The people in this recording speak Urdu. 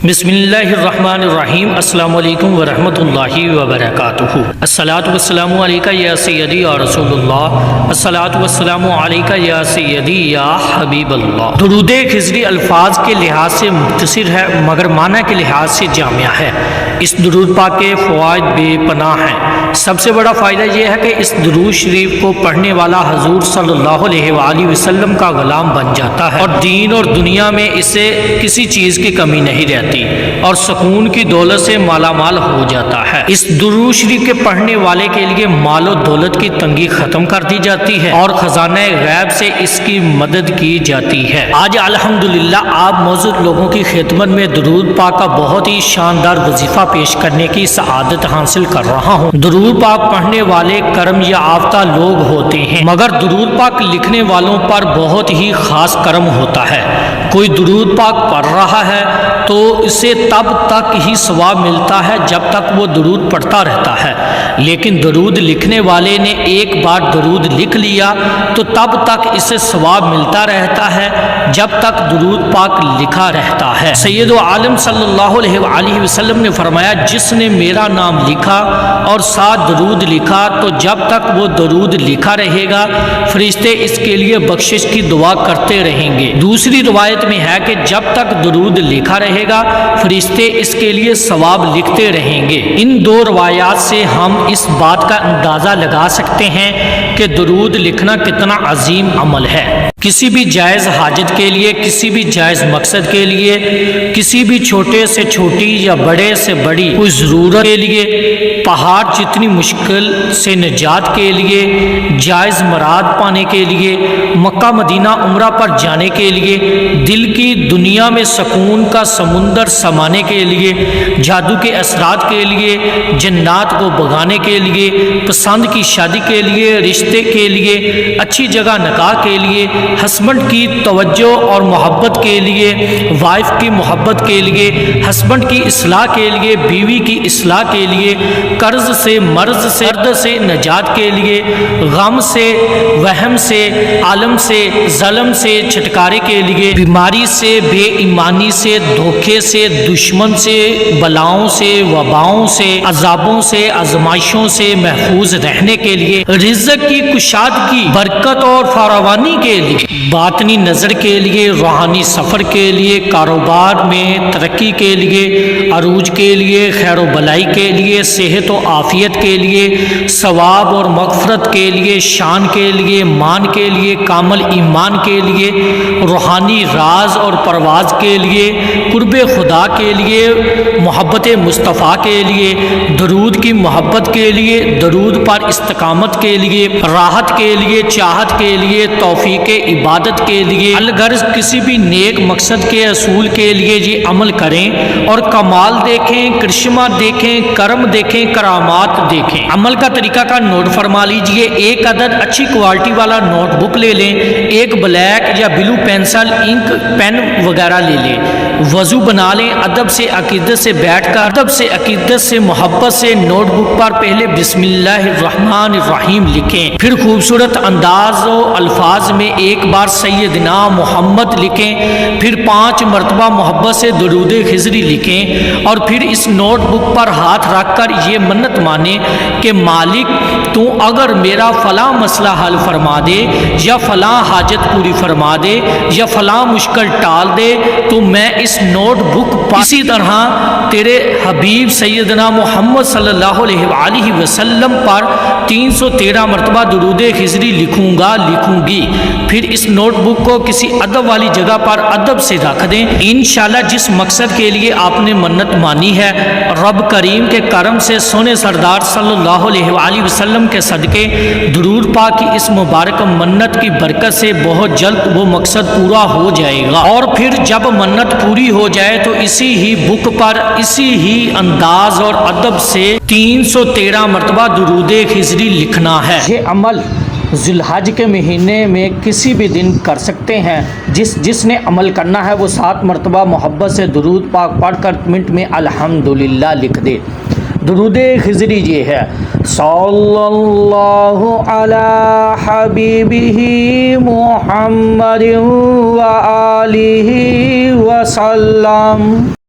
بسم اللہ الرحمن الرحیم۔ السلام علیکم ورحمۃ اللہ وبرکاتہ۔ الصلاۃ والسلام علیکہ یا سیدی یا رسول اللہ، الصلاۃ والسلام علیکہ یا سیدی یا حبیب اللہ۔ درود خضری الفاظ کے لحاظ سے مختصر ہے مگر معنی کے لحاظ سے جامع ہے۔ اس درود پاک کے فوائد بے پناہ ہیں۔ سب سے بڑا فائدہ یہ ہے کہ اس درود شریف کو پڑھنے والا حضور صلی اللہ علیہ وآلہ وسلم کا غلام بن جاتا ہے اور دین اور دنیا میں اسے کسی چیز کی کمی نہیں رہتی اور سکون کی دولت سے مالا مال ہو جاتا ہے۔ اس درود شریف کے پڑھنے والے کے لیے مال و دولت کی تنگی ختم کر دی جاتی ہے اور خزانہ غیب سے اس کی مدد کی جاتی ہے۔ آج الحمدللہ آپ موجود لوگوں کی خدمت میں درود پاک کا بہت ہی شاندار وظیفہ پیش کرنے کی سعادت حاصل کر رہا ہوں۔ درود پاک پڑھنے والے کرم یافتہ لوگ ہوتے ہیں مگر درود پاک لکھنے والوں پر بہت ہی خاص کرم ہوتا ہے۔ کوئی درود پاک پڑھ رہا ہے تو اسے تب تک ہی ثواب ملتا ہے جب تک وہ درود پڑھتا رہتا ہے، لیکن درود لکھنے والے نے ایک بار درود لکھ لیا تو تب تک اسے ثواب ملتا رہتا ہے جب تک درود پاک لکھا رہتا ہے۔ سید عالم صلی اللہ علیہ وآلہ وسلم نے فرمایا، جس نے میرا نام لکھا اور ساتھ درود لکھا تو جب تک وہ درود لکھا رہے گا فرشتے اس کے لیے بخشش کی دعا کرتے رہیں گے۔ دوسری روایت میں ہے کہ جب تک درود لکھا رہے گا فرشتے اس کے لیے ثواب لکھتے رہیں گے۔ ان دو روایات سے ہم اس بات کا اندازہ لگا سکتے ہیں کہ درود لکھنا کتنا عظیم عمل ہے۔ کسی بھی جائز حاجت کے لیے، کسی بھی جائز مقصد کے لیے، کسی بھی چھوٹے سے چھوٹی یا بڑے سے بڑی کوئی ضرورت کے لیے، پہاڑ جتنی مشکل سے نجات کے لیے، جائز مراد پانے کے لیے، مکہ مدینہ عمرہ پر جانے کے لیے، دل کی دنیا میں سکون کا سمندر سمانے کے لیے، جادو کے اثرات کے لیے، جنات کو بھگانے کے لیے، پسند کی شادی کے لیے، رشتے کے لیے، اچھی جگہ نکاح کے لیے، ہسبینڈ کی توجہ اور محبت کے لیے، وائف کی محبت کے لیے، ہسبینڈ کی اصلاح کے لیے، بیوی کی اصلاح کے لیے، قرض سے مرض سے درد سے نجات کے لیے، غم سے وہم سے عالم سے ظلم سے چھٹکارے کے لیے، بیماری سے بے ایمانی سے دھوکے سے دشمن سے بلاؤں سے وباؤں سے عذابوں سے آزمائشوں سے محفوظ رہنے کے لیے، رزق کی کشادگی برکت اور فراوانی کے لیے، باطنی نظر کے لیے، روحانی سفر کے لیے، کاروبار میں ترقی کے لیے، عروج کے لیے، خیر و بلائی کے لیے، صحت و عافیت کے لیے، ثواب اور مغفرت کے لیے، شان کے لیے، مان کے لیے، کامل ایمان کے لیے، روحانی راز اور پرواز کے لیے، قرب خدا کے لیے، محبت مصطفیٰ کے لیے، درود کی محبت کے لیے، درود پر استقامت کے لیے، راحت کے لیے، چاہت کے لیے، توفیق عبادت کے لیے، الغرض کسی بھی نیک مقصد کے اصول کے لیے یہ عمل کریں اور کمال دیکھیں، کرشمہ دیکھیں، کرم دیکھیں، کرامات دیکھیں۔ عمل کا طریقہ کا نوٹ فرما لیجئے۔ ایک عدد اچھی کوالٹی والا نوٹ بک لے لیں، ایک بلیک یا بلو پینسل، انک پین وغیرہ لے لیں، وضو بنا لیں، ادب سے عقیدت سے بیٹھ کر ادب سے عقیدت سے محبت سے نوٹ بک پر پہلے بسم اللہ الرحمن الرحیم لکھیں، پھر خوبصورت انداز و الفاظ میں ایک بار سیدنا محمد لکھیں، پھر 5 مرتبہ محبت سے درود خضری لکھیں اور پھر اس نوٹ بک پر ہاتھ رکھ کر یہ منت مانیں کہ مالک تو اگر میرا فلاں مسئلہ حل فرما دے یا فلاں حاجت پوری فرما دے یا فلاں مشکل ٹال دے تو میں اس نوٹ بک پر اسی طرح تیرے حبیب سیدنا محمد صلی اللہ علیہ وآلہ وسلم پر 313 مرتبہ درود خضری لکھوں گا لکھوں گی۔ پھر اس نوٹ بک کو کسی ادب والی جگہ پر ادب سے رکھ دیں۔ انشاءاللہ جس مقصد کے لیے آپ نے منت مانی ہے رب کریم کے کرم سے سونے سردار صلی اللہ علیہ وآلہ وسلم کے صدقے درود پاک کی اس مبارک منت کی برکت سے بہت جلد وہ مقصد پورا ہو جائے گا۔ اور پھر جب منت پوری ہو جائے تو اسی ہی بک پر اسی ہی انداز اور ادب سے 313 مرتبہ درود خضری لکھنا ہے۔ یہ عمل ذی الحج کے مہینے میں کسی بھی دن کر سکتے ہیں۔ جس نے عمل کرنا ہے وہ 7 مرتبہ محبت سے درود پاک پڑھ کر منٹ میں الحمدللہ لکھ دے۔ درود خضری یہ ہے، صلی اللہ علی حبیبہ محمد و آلہ وسلم۔